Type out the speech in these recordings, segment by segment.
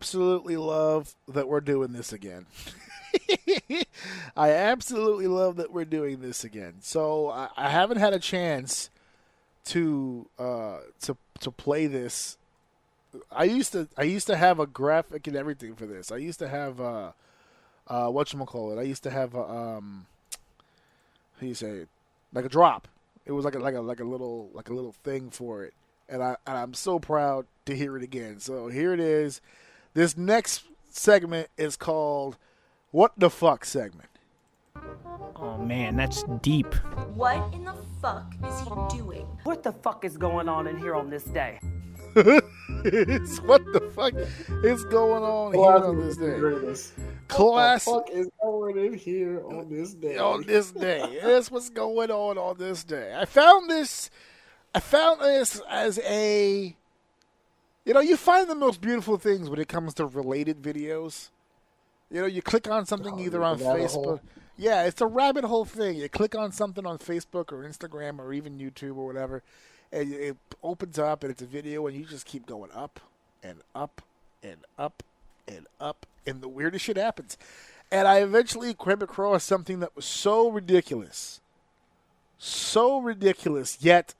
absolutely love that we're doing this again. I absolutely love that we're doing this again. So I haven't had a chance to play this. I used to have a graphic and everything for this. I used to have whatchamacallit. I used to have how do you say it? Like a drop. It was like a little thing for it. And I'm so proud to hear it again. So here it is. This next segment is called What the Fuck segment. Oh man, that's deep. What in the fuck is he doing? What the fuck is going on in here on this day? It's what the fuck is going on here on this day. Class. What the fuck is going in here on this day? On this day. That's what's going on this day. I found this as a... You know, you find the most beautiful things when it comes to related videos. You know, you click on something either on Facebook. Hole. Yeah, it's a rabbit hole thing. You click on something on Facebook or Instagram or even YouTube or whatever, and it opens up and it's a video, and you just keep going up and up and up and up, and the weirdest shit happens. And I eventually came across something that was so ridiculous, yet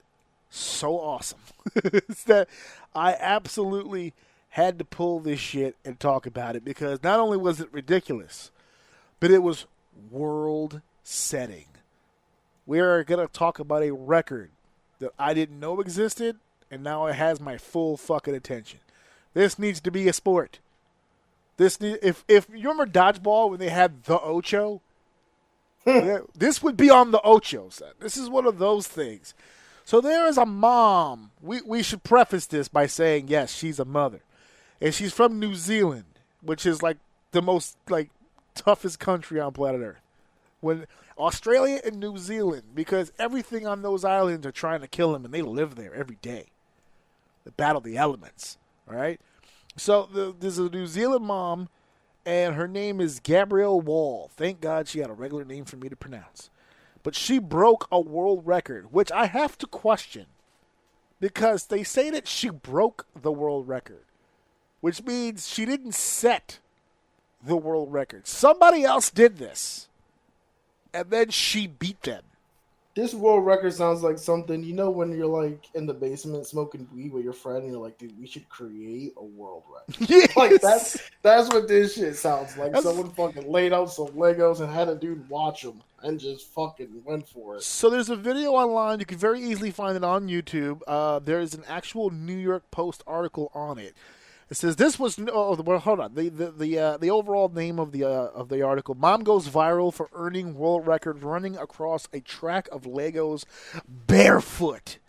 so awesome. It's that I absolutely had to pull this shit and talk about it, because not only was it ridiculous, but it was world setting. We are going to talk about a record that I didn't know existed, and now it has my full fucking attention. This needs to be a sport. If you remember dodgeball when they had the Ocho, this would be on the Ocho set. This is one of those things. So there is a mom. We should preface this by saying, yes, she's a mother. And she's from New Zealand, which is like the most toughest country on planet Earth. When Australia and New Zealand, because everything on those islands are trying to kill them, and they live there every day. They battle the elements, all right? So there's a New Zealand mom, and her name is Gabrielle Wall. Thank God she had a regular name for me to pronounce. But she broke a world record, which I have to question, because they say that she broke the world record, which means she didn't set the world record. Somebody else did this, and then she beat them. This world record sounds like something, you know, when you're like in the basement smoking weed with your friend and you're like, dude, we should create a world record. Yes. Like that's what this shit sounds like. Someone fucking laid out some Legos and had a dude watch them and just fucking went for it. So there's a video online. You can very easily find it on YouTube. There's an actual New York Post article on it. It says this was hold on. The overall name of the article: Mom goes viral for earning world record running across a track of Legos barefoot.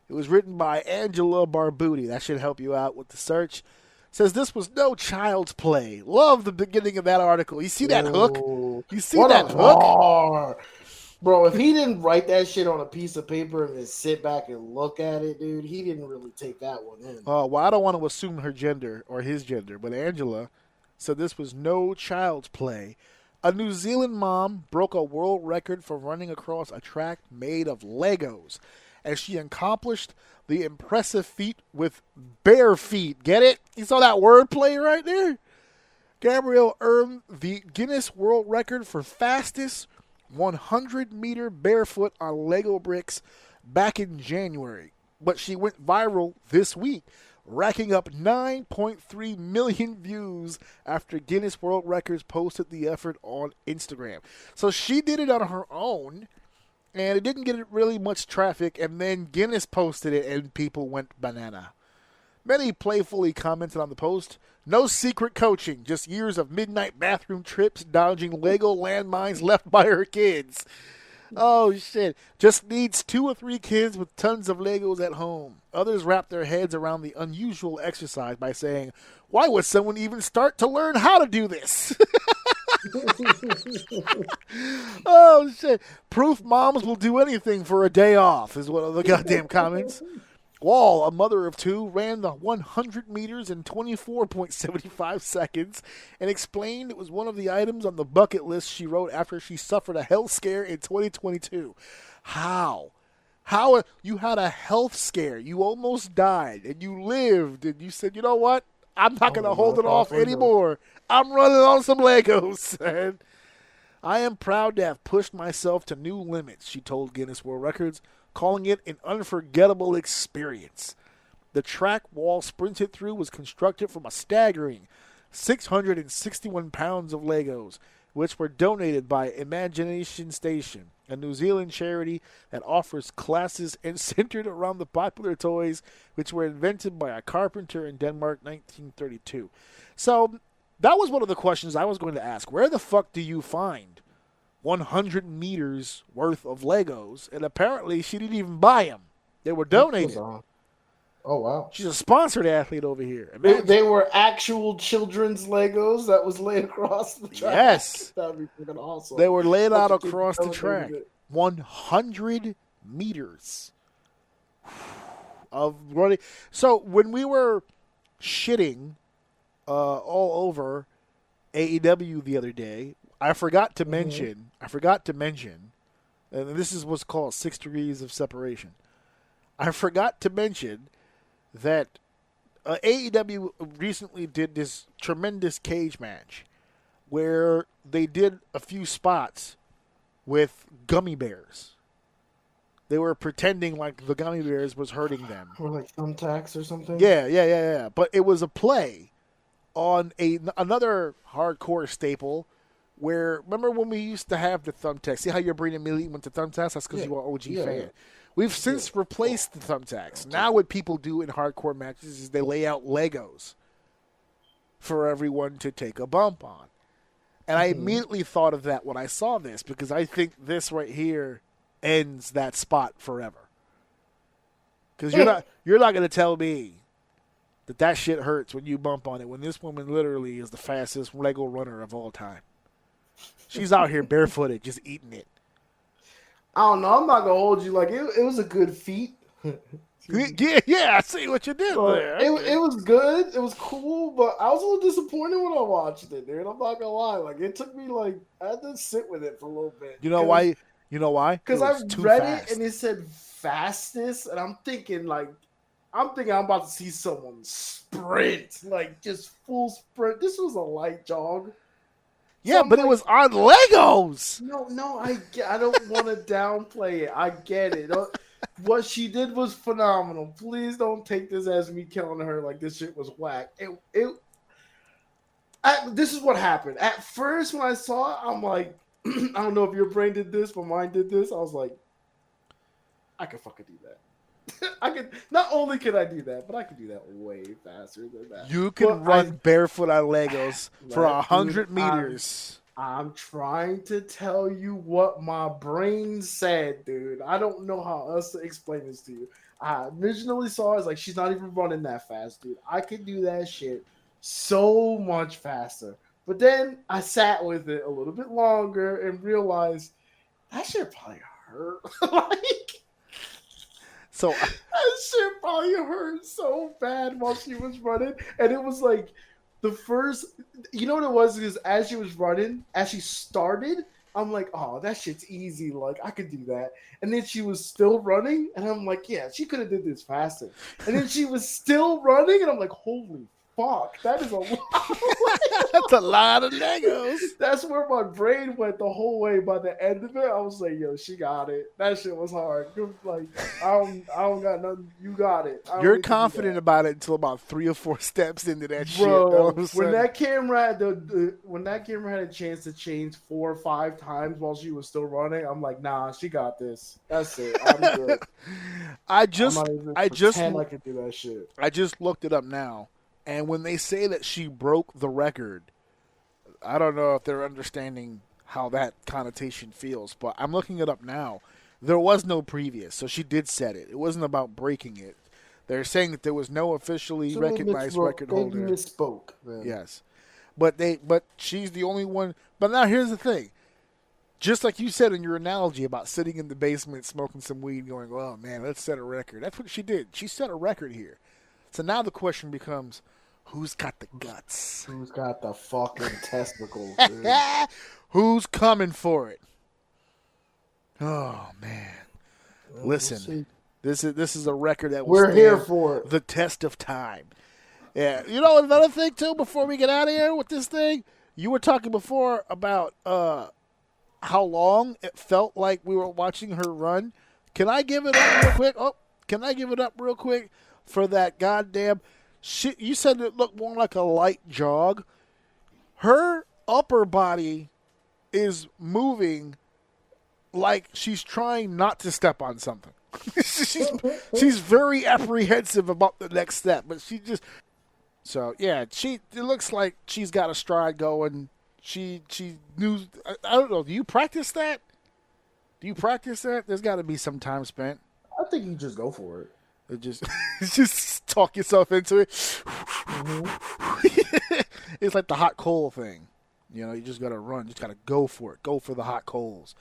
It was written by Angela Barbuti. That should help you out with the search. It says this was no child's play. Love the beginning of that article. You see that hook? You see that hook? Bar. Bro, if he didn't write that shit on a piece of paper and then sit back and look at it, dude, he didn't really take that one in. Well, I don't want to assume her gender or his gender, but Angela said this was no child's play. A New Zealand mom broke a world record for running across a track made of Legos, as she accomplished the impressive feat with bare feet. Get it? You saw that wordplay right there? Gabrielle earned the Guinness World Record for fastest 100-meter barefoot on Lego bricks back in January. But she went viral this week, racking up 9.3 million views after Guinness World Records posted the effort on Instagram. So she did it on her own, and it didn't get really much traffic, and then Guinness posted it, and people went banana. Many playfully commented on the post, no secret coaching, just years of midnight bathroom trips dodging Lego landmines left by her kids. Oh, shit. Just needs 2 or 3 kids with tons of Legos at home. Others wrap their heads around the unusual exercise by saying, why would someone even start to learn how to do this? Oh, shit. Proof moms will do anything for a day off is one of the goddamn comments. Wall, a mother of 2, ran the 100 meters in 24.75 seconds and explained it was one of the items on the bucket list she wrote after she suffered a health scare in 2022. How? You had a health scare. You almost died, and you lived, and you said, you know what? I'm not going to Oh, hold it knock off off window. anymore. I'm running on some Legos. And I am proud to have pushed myself to new limits, she told Guinness World Records, calling it an unforgettable experience. The track Wall sprinted through was constructed from a staggering 661 pounds of Legos, which were donated by Imagination Station, a New Zealand charity that offers classes and centered around the popular toys which were invented by a carpenter in Denmark 1932. So that was one of the questions I was going to ask. Where the fuck do you find 100 meters worth of Legos? And apparently she didn't even buy them. They were donated. Oh, wow. She's a sponsored athlete over here. They were actual children's Legos that was laid across the track. Yes. That'd be freaking awesome. They were laid out Bunch of across kids the track. donated it. 100 meters of running. So when we were shitting all over AEW the other day, I forgot to mention, and this is what's called 6 degrees of separation. I forgot to mention that AEW recently did this tremendous cage match where they did a few spots with gummy bears. They were pretending like the gummy bears was hurting them. Or like thumbtacks or something? Yeah. But it was a play on another hardcore staple where, remember when we used to have the thumbtacks? See how your brain immediately went to thumbtacks? That's because you are an OG fan. Yeah. We've since replaced the thumbtacks. Now what people do in hardcore matches is they lay out Legos for everyone to take a bump on. And I immediately thought of that when I saw this because I think this right here ends that spot forever. Because you're not going to tell me that shit hurts when you bump on it when this woman literally is the fastest Lego runner of all time. She's out here barefooted just eating it. I don't know. I'm not going to hold you. Like, it was a good feat. Yeah, I see what you did there. It was good. It was cool, but I was a little disappointed when I watched it, dude. I'm not gonna lie. Like, it took me I had to sit with it for a little bit. You know why? Because I read it and it said fastest, and I'm thinking I'm about to see someone sprint, like just full sprint. This was a light jog. Yeah, but it was on Legos. No, I don't want to downplay it. I get it. What she did was phenomenal. Please don't take this as me killing her like this shit was whack. This is what happened. At first, when I saw it, I'm like, I don't know if your brain did this, but mine did this. I was like, I could fucking do that. Not only could I do that, but I could do that way faster than that. You can run barefoot on Legos for 100 meters. I'm trying to tell you what my brain said, dude. I don't know how else to explain this to you. I originally saw it as like, she's not even running that fast, dude. I could do that shit so much faster. But then I sat with it a little bit longer and realized that shit probably hurt. So that shit probably hurt so bad while she was running. And it was like the first, you know what it was? Because as she was running, as she started, I'm like, oh, that shit's easy. Like, I could do that. And then she was still running, and I'm like, yeah, she could have did this faster. And then she was still running, and I'm like, holy fuck, that is a lot. That's a lot of Legos. That's where my brain went the whole way. By the end of it, I was like, yo, she got it. That shit was hard. Like, I don't got nothing. You got it. You're confident about it until about 3 or 4 steps into that Bro, shit. when that camera had a chance to change 4 or 5 times while she was still running, I'm like, nah, she got this. That's it. I'm good. I just can do that shit. I just looked it up now. And when they say that she broke the record, I don't know if they're understanding how that connotation feels, but I'm looking it up now. There was no previous, so she did set it. It wasn't about breaking it. They're saying that there was no officially recognized record holder. They misspoke. Man. Yes. But she's the only one. But now here's the thing. Just like you said in your analogy about sitting in the basement smoking some weed and going, oh, man, let's set a record. That's what she did. She set a record here. So now the question becomes, who's got the guts? Who's got the fucking testicles, dude? Who's coming for it? Oh, man. Listen, this is a record that will We're here stand for it. the test of time. Yeah, you know another thing too. Before we get out of here with this thing, you were talking before about how long it felt like we were watching her run. Can I give it up real quick? Oh, can I give it up real quick for that goddamn shit? You said it looked more like a light jog. Her upper body is moving like she's trying not to step on something. she's very apprehensive about the next step, but she just. So yeah, it looks like she's got a stride going. She knew. I don't know. Do you practice that? There's got to be some time spent. I think you just go for it. Just talk yourself into it. It's like the hot coal thing. You know, you just got to run. You just got to go for it. Go for the hot coals.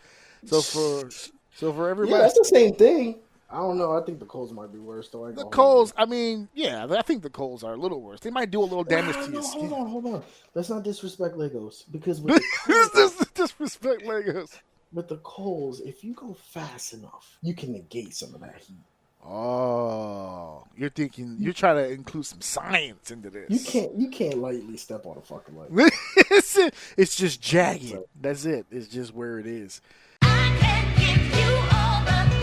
So for everybody, yeah, that's the same thing. I don't know. I think the coals might be worse though. The coals. I mean, yeah, I think the coals are a little worse. They might do a little damage to your skin. Hold on. Let's not disrespect Legos because with disrespect Legos. With the coals, if you go fast enough, you can negate some of that heat. Oh, you're trying to include some science into this. You can't lightly step on a fucking Lego. It's just jagged. That's it. It's just where it is. I can give you all the